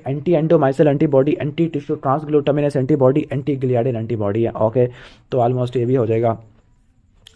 anti endomysial antibody, anti tissue transglutaminase antibody, anti gliadin antibody है। ओके तो ऑलमोस्ट ये भी हो जाएगा।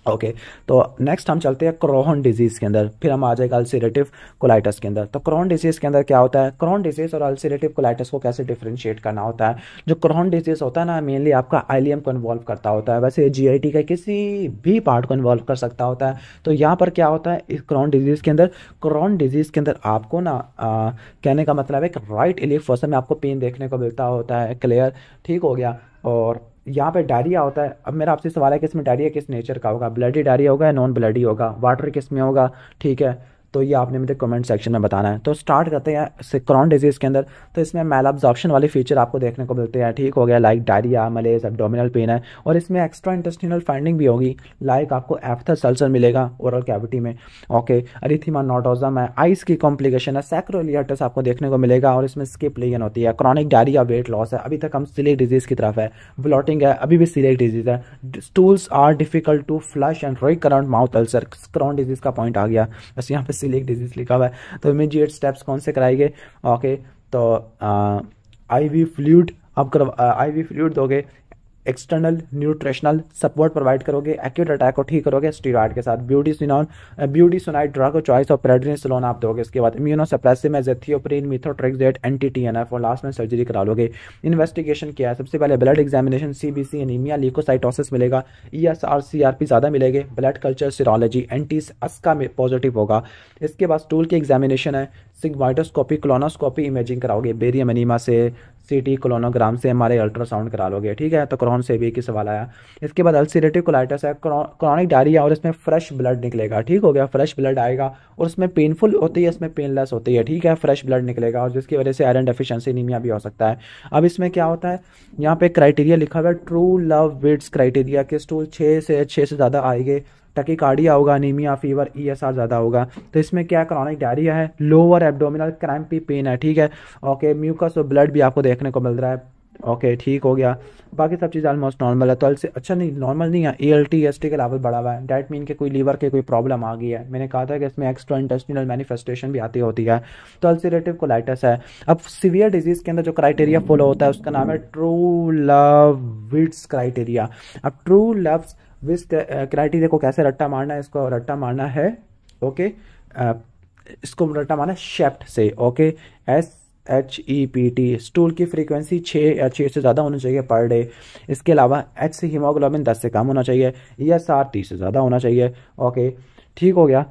ओके तो नेक्स्ट हम चलते हैं क्रोहन डिजीज के अंदर, फिर हम आ जाएगा अल्सरेटिव कोलाइटिस के अंदर। तो क्रोहन डिजीज के अंदर क्या होता है, क्रोहन डिजीज और अल्सरेटिव कोलाइटिस को कैसे डिफरेंशिएट करना होता है। जो क्रोहन डिजीज होता है ना, मेनली आपका आइलियम को इन्वॉल्व करता होता है, वैसे GIT का किसी भी पार्ट को इन्वॉल्व कर सकता होता है। तो यहाँ पर क्या होता है इस क्रोहन डिजीज के अंदर, क्रोहन डिजीज के अंदर आपको ना कहने का मतलब है कि राइट इलियक फोसा में आपको पेन देखने को मिलता होता है। क्लियर, ठीक हो गया। और यहाँ पे डायरिया होता है। अब मेरा आपसे सवाल है कि इसमें डायरिया किस नेचर का होगा, ब्लडी डायरिया होगा या नॉन ब्लडी होगा, वाटर किस में होगा, ठीक है। तो ये आपने मुझे कमेंट सेक्शन में बताना है। तो स्टार्ट करते हैं क्रोहन डिजीज के अंदर। तो इसमें मैल अब्जॉर्प्शन वाले फीचर आपको देखने को मिलते हैं, ठीक हो गया, लाइक डायरिया, मलेज, एब्डोमिनल पेन है। और इसमें एक्स्ट्रा इंटेस्टिनल फाइंडिंग भी होगी, लाइक आपको एफ्थस अल्सर मिलेगा ओरल कैविटी में। ओके अरिथीमा नोडोजम है, आइस की कॉम्प्लिकेशन है, सैक्रोलियाटिस आपको देखने को मिलेगा। और इसमें स्किप लेगन होती है, क्रॉनिक डायरिया, वेट लॉस है। अभी तक हम सिलिक डिजीज की तरफ है, ब्लॉटिंग है, अभी भी सिलिक डिजीज है। Stools are difficult to flush and recurrent mouth ulcer, Crohn disease का पॉइंट आ गया, बस यहाँ पे सिलिक डिजीज लिखा। तो इमीडिएट स्टेप्स कौन से कराएंगे। ओके तो IV फ्लूइड आप IV फ्लूइड दोगे, एक्सटर्नल न्यूट्रिशनल सपोर्ट प्रोवाइड करोगे, एक्यूट अटैक को ठीक करोगे स्टीरॉयड के साथ, ब्यूटीसोनाइड ड्रग चॉइस और प्रेडनिसोलोन आप दोगे। इसके बाद इम्यूनोसप्रेसिव में ज़ेथियोप्रिन, मिथोट्रेक्सेट, एंटी TNF और लास्ट में सर्जरी करा लोगे। इन्वेस्टिगेशन क्या है, सबसे पहले blood examination, CBC anaemia, leucocytosis मिलेगा, ESR CRP ज़्यादा मिलेंगे, blood culture, serology, anti ASCA में पॉजिटिव होगा। इसके बाद स्टूल की एग्जामिनेशन है, सिग्माइटोस्कोपी, क्लोनोस्कोपी, इमेजिंग कराओगे, बेरियम एनीमा से, CT कोलोनोग्राम से, हमारे अल्ट्रासाउंड करा लोगे, ठीक है। तो क्रोहन से भी एक ही सवाल आया। इसके बाद अल्सरेटिव कोलाइटिस है, क्रॉनिक डायरिया और इसमें फ्रेश ब्लड निकलेगा, ठीक हो गया, फ्रेश ब्लड आएगा और उसमें पेनफुल होती है, इसमें पेनलेस होती है, ठीक है। फ्रेश ब्लड निकलेगा और जिसकी वजह से आयरन डेफिशिएंसी एनीमिया भी हो सकता है। अब इसमें क्या होता है, यहाँ पे क्राइटेरिया लिखा हुआ है, ट्रू लव विड्स क्राइटेरिया के स्टूल 6 से ज़्यादा आएंगे, टकीकार्डिया होगा, अनीमिया, फीवर, ESR ज़्यादा होगा। तो इसमें क्या क्रॉनिक डायरिया है, लोअर एब्डोमिनल क्रैम्पी पेन है, ठीक है। ओके म्यूकस और ब्लड भी आपको देखने को मिल रहा है। ओके ठीक हो गया, बाकी सब चीज़ ऑलमोस्ट नॉर्मल है। तो अच्छा नहीं, नॉर्मल नहीं है, ALT ST का लेवल बढ़ा हुआ है, डेट मीन के कोई लीवर के कोई प्रॉब्लम आ गई है। मैंने कहा था कि इसमें एक्स्ट्रा इंटेस्टिनल मैनिफेस्टेशन भी आती होती है। तो अल्सरेटिव कोलाइटिस है। अब सीवियर डिजीज़ के अंदर जो क्राइटेरिया फॉलो होता है उसका नाम है ट्रू लव विड्स क्राइटेरिया। अब ट्रू लव विड्स क्राइटेरिया को कैसे रट्टा मारना है, इसको रट्टा मारना है, ओके इसको रट्टा मारना है शेप्ट से, ओके SHEPT। स्टूल की फ्रीक्वेंसी 6 से ज़्यादा होनी चाहिए पर डे। इसके अलावा H से हीमोग्लोबिन 10 से कम होना चाहिए, ESR 30 से ज़्यादा होना चाहिए, ओके ठीक हो गया।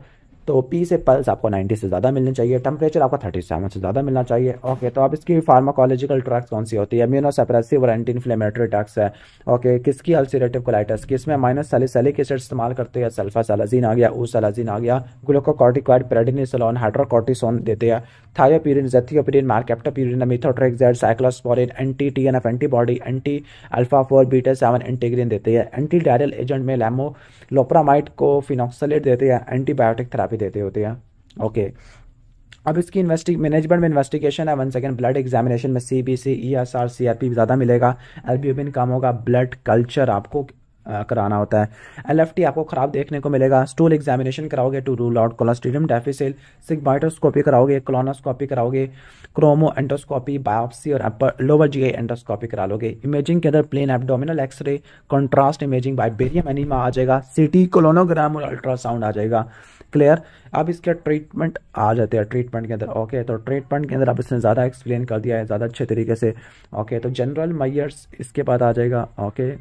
तो P से पल्स आपको 90 से ज़्यादा मिलनी चाहिए, टेम्परेचर आपका 37 से ज़्यादा मिलना चाहिए, ओके। तो अब इसकी फार्माकोलॉजिकल ड्रग्स कौन सी होती है, इम्यूनोसप्रेसिव और एंटी इन्फ्लेमेटरी ड्रग्स है, ओके। किसकी अल्सरेटिव कोलाइटिस की, इसमें माइनस सैलिसिलिक एसिड इस्तेमाल करते हैं, सल्फासालाजीन आ गया, ऊसालाजीन आ गया, ग्लूकोकॉर्टिकॉइड, प्रेडनिसोलोन, हाइड्रोकॉर्टिसोन देते हैं, thiopurine, azathioprine, mercaptopurine, methotrexate, cyclosporine, anti TNF antibody, anti alpha 4 beta 7 integrin देते हैं, एंटी डायरल एजेंट में लोप्रामाइड को फिनॉक्सलेट देते हैं, एंटीबायोटिक थेरेपी देते होते हैं, ओके, अब इसकी मैनेजमेंट में इन्वेस्टिगेशन है। वन सेकेंड, ब्लड एग्जामिनेशन में सीबीसी, ईएसआर, सीआरपी ज़्यादा मिलेगा। एल्ब्यूमिन कम होगा। ब्लड कल्चर आपको कराना होता है। एलएफटी आपको खराब देखने को मिलेगा। स्टूल एग्जामिनेशन कराओगे to rule out Clostridium deficit. सिग्माइटोस्कोपी कराओगे, कोलोनोस्कोपी कराओगे, क्रोमो एंडोस्कोपी, बायोप्सी और अपर लोअर जीआई एंडोस्कोपी करा लोगे। इमेजिंग के अंदर plain abdominal X ray, contrast imaging by barium enema आ जाएगा। सीटी, कोलोनोग्राम और अल्ट्रासाउंड आ जाएगा। क्लियर। अब इसके ट्रीटमेंट आ जाते हैं ट्रीटमेंट के अंदर। ओके, तो ट्रीटमेंट के अंदर अब इसने ज़्यादा एक्सप्लेन कर दिया है ज़्यादा अच्छे तरीके से। ओके, तो जनरल मेजर्स इसके बाद आ जाएगा। ओके,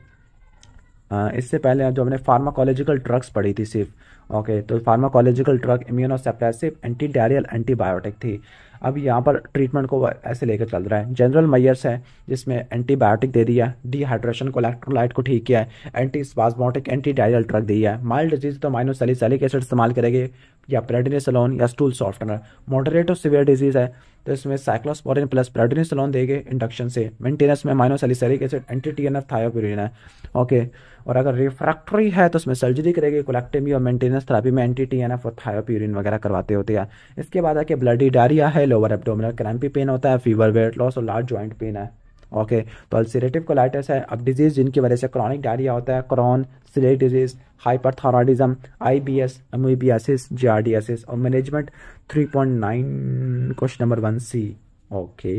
इससे पहले जो हमने फार्माकोलॉजिकल ड्रग्स पढ़ी थी सिर्फ। ओके, तो pharmacological drug immunosuppressive, anti diarrhoeal, antibiotic थी। अब यहाँ पर ट्रीटमेंट को ऐसे लेकर चल रहा है। जनरल मेजर्स है जिसमें एंटीबायोटिक दे दिया, डिहाइड्रेशन को, इलेक्ट्रोलाइट को ठीक किया है, anti spasmodic, anti diarrhoeal drug दिया है। माइल्ड डिजीज तो माइनोसैलिसाइलिक एसिड इस्तेमाल करेंगे या प्रेडनिसोलोन या स्टूल सॉफ्टनर। मॉडरेट और सीवियर डिजीज है तो इसमें साइक्लोस्पोरिन प्लस प्रेडनिसोलोन देंगे इंडक्शन से। मेंटेनेंस में माइनोसैलिसाइलिक एसिड, एंटी टीएनएफ, थायोपिरिन है। ओके, और अगर रिफ्रैक्टरी है तो उसमें सर्जरी करेगी। कोलेक्टेमी और मेंटेनेंस थेरेपी में एंटी टीएनएफ और थायोपिरिन वगैरह करवाते होते हैं। इसके बाद है कि ब्लडी डायरिया है, लोअर एब्डोमिनल क्रैम्पी पेन होता है, फीवर, वेट लॉस और लार्ज जॉइंट पेन है। ओके, तो अल्सरेटिव कोलाइटिस है। अब डिजीज जिनकी वजह से क्रॉनिक डायरिया होता है, Crohn, coeliac disease, hyperthyroidism, IBS, amoebiasis, giardiasis. और management 3.9 question number 1C। Okay,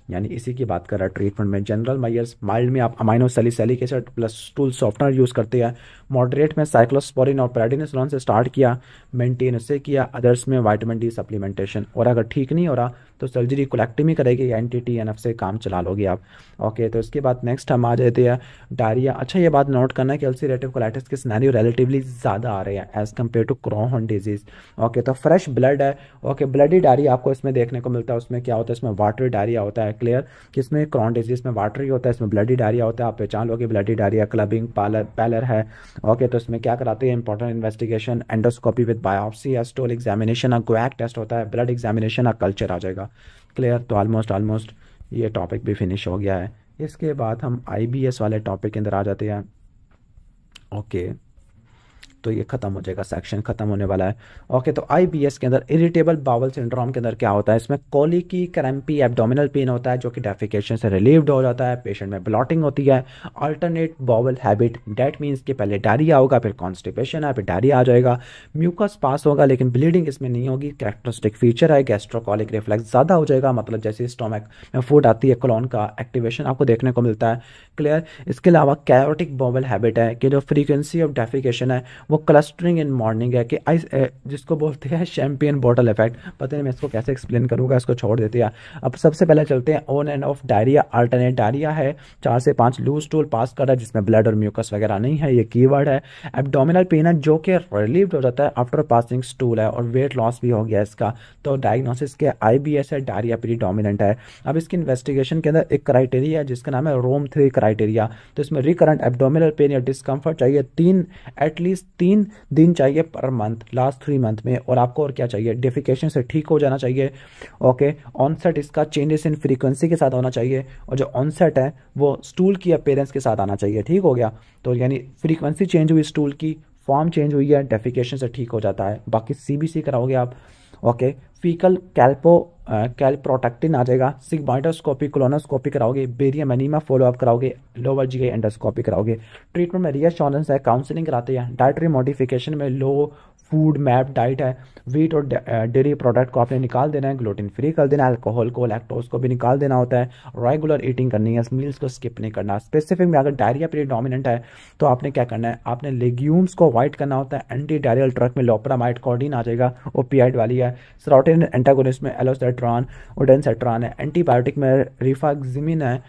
यानी इसी की बात कर रहा है ट्रीटमेंट में। जनरल मेजर्स, माइल्ड में आप aminosalicylic acid plus stool softener use करते हैं। मॉडरेट में साइक्लोस्पोरिन और प्रेडनिसोलोन से स्टार्ट किया, मेंटेन उससे किया। अदर्स में विटामिन डी सप्लीमेंटेशन। और अगर ठीक नहीं हो रहा तो सर्जरी, कोलेक्टेमी करेगी या एंटी टीएनएफ से काम चला लोगे आप। ओके, तो इसके बाद नेक्स्ट हम आ जाते हैं डायरिया। अच्छा, ये बात नोट करना है कि अल्सरेटिव कोलाइटिस के सिनेरियो रिलेटिवली ज़्यादा आ रहे हैं as compare to Crohn disease. Okay, तो फ्रेश ब्लड है। ओके, ब्लडी डायरिया आपको इसमें देखने को मिलता है। उसमें क्या होता है, इसमें वाटरी डायरिया होता है। क्लियर, कि इसमें क्रॉन डिजीज में वाटरी होता है, इसमें ब्लडी डायरिया होता है। आप पहचान लोगे ब्लडी डायरिया, क्लबिंग, पैलर है। ओके, तो इसमें क्या कराते हैं, important investigation, endoscopy with biopsy या स्टूल एग्जामिनेशन, ग्वैक टेस्ट होता है, ब्लड एग्जामिनेशन, कल्चर आ जाएगा। क्लियर, तो ऑलमोस्ट ये टॉपिक भी फिनिश हो गया है। इसके बाद हम आईबीएस वाले टॉपिक के अंदर आ जाते हैं। ओके, तो ये खत्म हो जाएगा, सेक्शन खत्म होने वाला है। ओके, तो आईबीएस के अंदर इरिटेबल बाउल सिंड्रोम के अंदर क्या होता है, इसमें कोलिकी, क्रैम्पी, एब्डोमिनल पेन होता है जो कि डेफिकेशन से रिलीव्ड हो जाता है। पेशेंट में ब्लॉटिंग होती है। Alternate bowel habit, that means कि पहले डायरिया होगा, फिर कॉन्स्टिपेशन है, फिर डायरिया आ जाएगा। म्यूकस पास होगा लेकिन ब्लीडिंग इसमें नहीं होगी। कैरेक्टरिस्टिक फीचर है गैस्ट्रोकॉलिक रिफ्लेक्स ज़्यादा हो जाएगा, मतलब जैसे स्टोमक में फूड आती है, कोलोन का एक्टिवेशन आपको देखने को मिलता है। क्लियर, इसके अलावा कैरोटिक बाउल हैबिट है कि जो फ्रीक्वेंसी ऑफ डेफिकेशन है वो क्लस्टरिंग इन मॉर्निंग है, कि जिसको बोलते हैं चैंपियन बॉटल इफेक्ट। पता नहीं मैं इसको कैसे एक्सप्लेन करूंगा, इसको छोड़ देते हैं। अब सबसे पहले चलते हैं on end of diarrhoea. Alternate diarrhoea है, 4 से 5 लूज स्टूल पास कर रहा है जिसमें ब्लड और म्यूकस वगैरह नहीं है, ये कीवर्ड है। एब्डोमिनल पेन है जो कि रिलीव्ड हो जाता है आफ्टर पासिंग स्टूल है, और वेट लॉस भी हो गया इसका। तो डायग्नोसिस के आईबीएस है, डायरिया प्रीडोमिनेंट है। अब इसकी इन्वेस्टिगेशन के अंदर एक क्राइटेरिया है जिसका नाम है रोम 3 क्राइटेरिया। तो इसमें रिकरेंट एब्डोमिनल पेन या डिस्कम्फर्ट चाहिए, एटलीस्ट 3 दिन चाहिए पर मंथ, लास्ट 3 मंथ में। और आपको और क्या चाहिए, डेफिकेशन से ठीक हो जाना चाहिए। ओके, ऑनसेट इसका चेंजेस इन फ्रीक्वेंसी के साथ होना चाहिए, और जो ऑनसेट है वो स्टूल की अपीयरेंस के साथ आना चाहिए। ठीक हो गया, तो यानी फ्रीक्वेंसी चेंज हुई, स्टूल की फॉर्म चेंज हुई है, डेफिकेशन से ठीक हो जाता है। बाकी सीबीसी कराओगे आप। ओके, फीकल कैल्प्रोटैक्टिन आ जाएगा। सिग्माइडोस्कोपी, कोलोनोस्कोपी कराओगे, बेरियम एनीमा फॉलोअप कराओगे, लोअर जीआई एंडोस्कोपी कराओगे। ट्रीटमेंट में रिएश्योरेंस है, काउंसलिंग कराते हैं। डाइटरी मॉडिफिकेशन में लो फूड मैप डाइट है, वीट और डेयरी प्रोडक्ट को आपने निकाल देना है, ग्लूटेन फ्री कर देना है, अल्कोहल को, लैक्टोज को भी निकाल देना होता है। रेगुलर ईटिंग करनी है, मील्स को स्किप नहीं करना। स्पेसिफिक में अगर डायरिया प्रीडोमिनेंट है तो आपने क्या करना है, आपने लेग्यूम्स को अवॉइड करना होता है। एंटी डायरियल ड्रग में लोप्रामाइड, कोर्डिन आ जाएगा, ओपियाइड वाली है। सेरोटोनिन एंटागोनिस्ट में एलोसेट्रॉन, ओडेंसेट्रॉन है। एंटीबायोटिक में रिफाक्सिमिन है,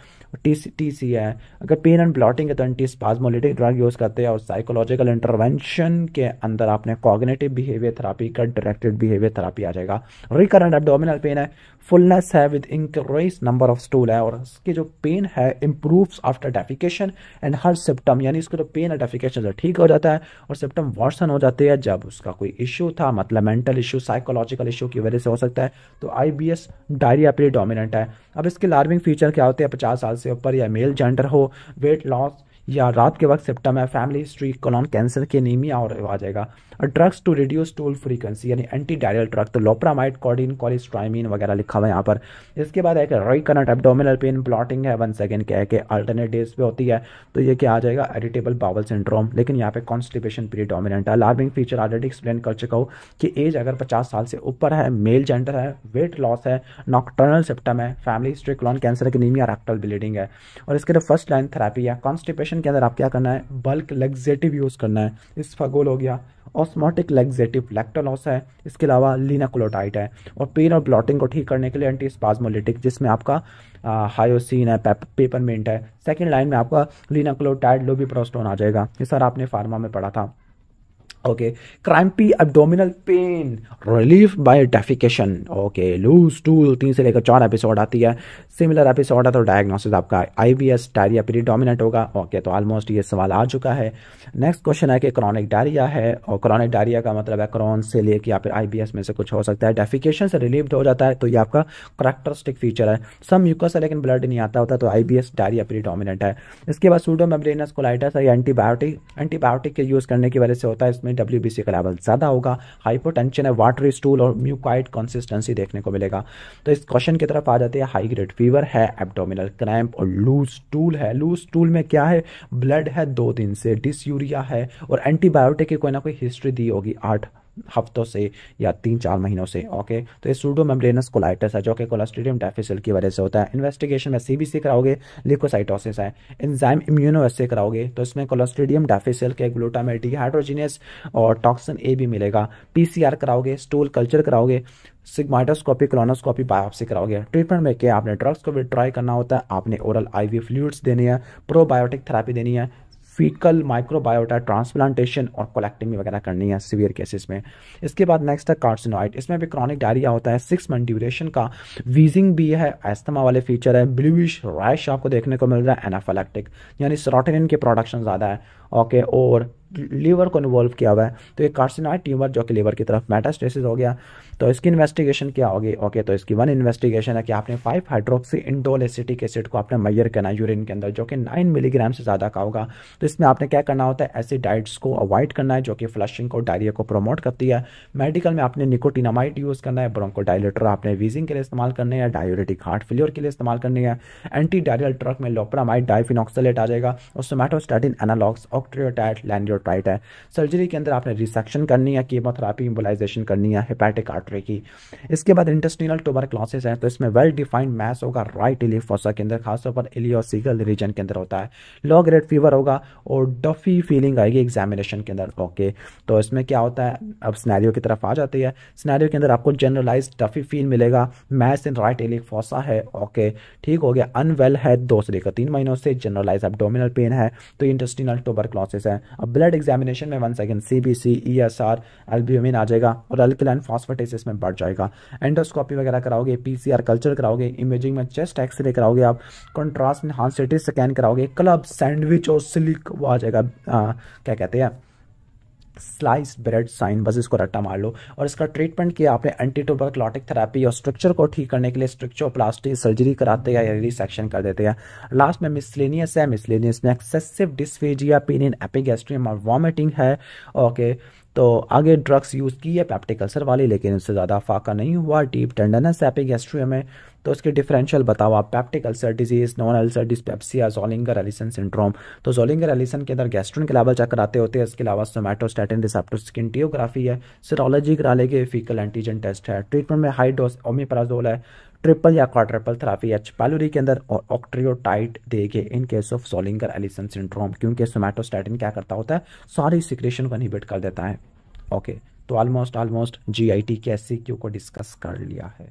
टीसी है। अगर पेन एंड ब्लॉटिंग है तो एंटी स्पाज्मोलिटिक ड्रग यूज़ करते हैं। और साइकोलॉजिकल इंटरवेंशन के अंदर आपने कॉग्निटिव बिहेवियर थेरापी का डायरेक्टेड बिहेवियर थेरापी आ जाएगा। रिकरेंट एब्डोमिनल पेन है, फुलनेस है with increase number of stool है, और उसकी जो पेन है improves after defecation and her symptom, यानी इसको जो पेन है डेफिकेशन से ठीक हो जाता है और सिम्टम वर्सन हो जाते हैं जब उसका कोई इशू था, मतलब मेंटल इशू, साइकोलॉजिकल इशू की वजह से हो सकता है। तो आईबीएस डायरिया प्रीडोमिनेंट है। अब इसके अलार्मिंग फीचर क्या होते हैं, 50 साल से ऊपर या मेल जेंडर हो, वेट लॉस या रात के वक्त सिप्टम है, फैमिली हिस्ट्री, कोलोन कैंसर की एनीमिया और आ जाएगा। Drugs to reduce stool frequency यानी एंटी डायरियल ड्रग, तो लोप्रामाइड, कोडीन, कोलिस्ट्राइमिन वगैरह लिखा हुआ है यहाँ पर। इसके बाद एक रिकरेंट एब्डोमिनल पेन, ब्लॉटिंग है, 1 सेकेंड क्या है कि अल्टरनेट डेज पे होती है, तो ये क्या आ जाएगा, इरिटेबल बाउल सिंड्रोम। लेकिन यहाँ पे कॉन्स्टिपेशन प्रीडोमिनेंट है। अलार्मिंग फीचर ऑलरेडी एक्सप्लेन कर चुका हूँ कि एज अगर 50 साल से ऊपर है, मेल जेंडर है, वेट लॉस है, नॉक्टर्नल सिप्टम है, फैमिली हिस्ट्री, कोलोन कैंसर की एनीमिया, रेक्टल ब्लीडिंग है। और इसके लिए फर्स्ट लाइन थेरेपी है। कॉन्स्टिपेशन के अंदर आप क्या करना है, बल्क लेग्जेटिव यूज़ करना है, इसफगोल हो गया, ऑस्मोटिक लेग्जेटिव, लैक्टोलॉस है, इसके अलावा लिनाक्लोटाइड है। और पेन और ब्लॉटिंग को ठीक करने के लिए एंटी स्पाज्मोलिटिक, जिसमें आपका हायोसिन है, पेपरमिंट है। सेकंड लाइन में आपका लिनाक्लोटाइड, लोबिप्रोस्टोन आ जाएगा। ये सर आपने फार्मा में पढ़ा था। Okay, crampy abdominal pain, relief by defecation. Okay, loose stool 3 से लेकर 4 एपिसोड आती है। सिमिलर एपिसोड है तो डायग्नोसिस आपका आईबीएस डायरिया प्रीडोमिनेंट होगा। ओके, तो ऑलमोस्ट ये सवाल आ चुका है। नेक्स्ट क्वेश्चन है कि क्रॉनिक डायरिया है, और क्रॉनिक डायरिया का मतलब है क्रॉन से लेके या फिर आईबीएस में से कुछ हो सकता है। डेफिकेशन से रिलीव्ड हो जाता है, तो ये आपका करैक्टरिस्टिक फीचर है। सम म्यूकस है लेकिन ब्लड नहीं आता होता, तो आईबीएस डायरिया प्रीडोमिनेंट है। इसके बाद सूडोमेम्ब्रेनस कोलाइटिस है, एंटीबायोटिक के यूज़ करने की वजह से होता है। इसमें WBC का लेवल ज़्यादा होगा। हाइपोटेंशन है, वाटरी स्टूल और म्यूकाइड कंसिस्टेंसी देखने को मिलेगा। तो इस क्वेश्चन की तरफ आ जाते हैं। हाई ग्रेड फीवर है, एब्डोमिनल क्रैम्प और लूज स्टूल है। लूज स्टूल में क्या है, ब्लड है 2 दिन से, डिसयूरिया है, और एंटीबायोटिक की कोई ना कोई हिस्ट्री दी होगी 8 हफ्तों से या 3-4 महीनों से। ओके, तो ये सूडोमेम्ब्रेनस कोलाइटिस है जो कि कोलोस्ट्रीडियम डिफिसिल की वजह से होता है। इन्वेस्टिगेशन में सीबीसी कराओगे, ल्यूकोसाइटोसिस है। एंजाइम इम्यूनोएस्से कराओगे तो इसमें कोलोस्ट्रीडियम डिफिसिल के ग्लूटामेट डिहाइड्रोजिनेस और टॉक्सिन ए भी मिलेगा। पीसीआर कराओगे, स्टूल कल्चर कराओगे, सिग्माइडोस्कोपी, कोलोनोस्कोपी, बायोप्सी कराओगे। ट्रीटमेंट में क्या, आपने ड्रग्स को भी ट्राई करना होता है, आपने ओरल आईवी फ्लूइड्स देनी है, प्रोबायोटिक थेरेपी देनी है, फीकल माइक्रोबायोटा ट्रांसप्लांटेशन और कोलेक्टमी वगैरह करनी है सीवियर केसेस में। इसके बाद नेक्स्ट है कार्सिनोइड। इसमें भी क्रॉनिक डायरिया होता है, 6 मंथ ड्यूरेशन का, वीजिंग भी है, एस्थमा वाले फीचर है, ब्लूइश रैश आपको देखने को मिल रहा है, एनाफिलैक्टिक यानी सेरोटोनिन की प्रोडक्शन ज़्यादा है। ओके, और लीवर को इन्वॉल्व किया हुआ है, तो ये कार्सिनोइड ट्यूमर जो कि लीवर की तरफ मेटास्टेसिस हो गया, तो इसकी इन्वेस्टिगेशन क्या होगी। ओके, तो इसकी 1 इन्वेस्टिगेशन है कि आपने 5 हाइड्रोक्सी इंडोल एसिटिक एसिड को आपने मेजर करना है यूरिन के अंदर, जो कि 9 मिलीग्राम से ज़्यादा का होगा। तो इसमें आपने क्या करना होता है, ऐसी डाइट्स को अवॉइड करना है जो कि फ्लशिंग को, डायरिया को प्रमोट करती है। मेडिकल में आपने निकोटिनामाइड यूज़ करना है, ब्रोंकोडायलेटर आपने वीजिंग के लिए इस्तेमाल करने हैं, डायूरेटिक हार्ट फेलियर के लिए इस्तेमाल करनी है। एंटी डायरियल ड्रग में लोप्रामाइड, डाइफिनॉक्सलेट आ जाएगा, और सोमैटोस्टैटिन एनालॉग्स, ऑक्ट्रियोटाइड, लैंडियोट्राइड है। सर्जरी के अंदर आपने रिसेक्शन करनी है, कीमोथेरेपी, एम्बोलाइजेशन करनी है हेपेटिक आर्टरी की। इसके बाद इंटेस्टिनल ट्यूबरक्लोसिस है, तो इसमें वेल डिफाइंड मैस होगा राइट इलियक फोसा के अंदर, खासतौर पर इलियोसीगल रीजन के अंदर होता है। लो ग्रेड फीवर होगा और डफी फीलिंग आएगी एग्जामिनेशन के अंदर। ओके, तो इसमें क्या होता है, अब सिनेरियो की तरफ आ जाती है। सिनेरियो के अंदर आपको जनरलाइज डफी फील मिलेगा, mass in right iliac fossa है। ओके, ठीक हो गया। अनवेल है 2 से लेकर 3 महीनों से, जनरलाइज एब्डोमिनल पेन है, तो इंटेस्टिनल ट्यूबरक्लोसिस है। अब ब्लड एग्जामिनेशन में 1 सेकेंड सीबीसी, ईएसआर, एल्ब्यूमिन आ जाएगा, और अल्कलाइन फॉस्फेटेस में बढ़ जाएगा। एंडोस्कोपी वगैरह कराओगे, पीसीआर कल्चर कराओगे, इमेजिंग में चेस्ट एक्सरे कराओगे, आप कंट्रास्ट में हाथ सिटी स्कैन कराओगे, क्लब सैंडविच और सिलिक वो आ जाएगा, क्या कहते हैं, स्लाइस ब्रेड साइन, बस इसको रट्टा मार लो। और इसका ट्रीटमेंट किया आपने एंटी ट्यूबरक्लोटिक थेरेपी, और स्ट्रक्चर को ठीक करने के लिए स्ट्रक्चरोप्लास्टी सर्जरी कराते हैं या रिसेक्शन कर देते हैं। लास्ट में मिसलेनियस है, मिसलेनियस में excessive dysphagia, pain in epigastrium और वॉमिटिंग है। ओके, तो आगे ड्रग्स यूज़ की है पेप्टिक अल्सर वाली, लेकिन इससे ज़्यादा फाका नहीं हुआ। डीप टेंडरनेस एपिगैस्ट्रियम में, तो इसके डिफरेंशियल बताओ आप। Peptic ulcer disease, non ulcer dyspepsia, Zollinger Allison syndrome. तो ज़ोलिंगर एलिसन के अंदर गैस्ट्रिन के लेवल चेक कराते होते हैं। इसके अलावा सोमैटोस्टैटिन रिसेप्टर स्किनटियोग्राफी है, सिरोलॉजी करा लेंगे, फीकल एंटीजन टेस्ट है। ट्रीटमेंट में हाई डोज ओमेप्राजोल है, ट्रिपल या क्वाड्रपल थेरेपी एच पाइलोरी के अंदर, और ऑक्ट्रियोटाइड देंगे in case of Zollinger Allison syndrome, क्योंकि सोमैटोस्टैटिन क्या करता होता है, सारी सिक्रेशन को इनहिबिट कर देता है। ओके, तो ऑलमोस्ट GIT के SCQ को डिस्कस कर लिया है।